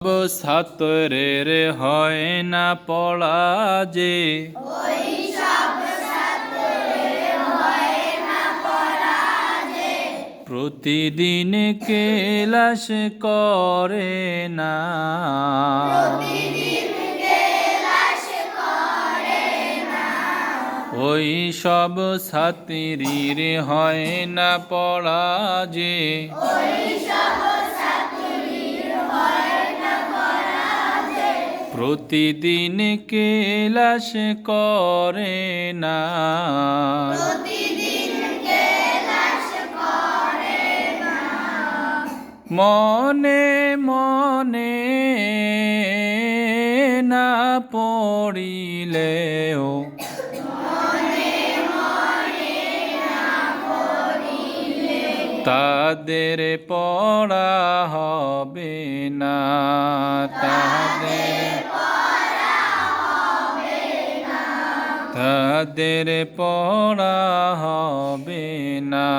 ছাত্রের হয় না পড়া যে প্রতিদিন ক্লাস করে না ওই সব ছাত্রীর হয় না পড়া যে প্রতিদিন ক্লাস করে না মনে মনে না পড়িলেও তাদের পড়া হবে না তাদের পড়া হবে না।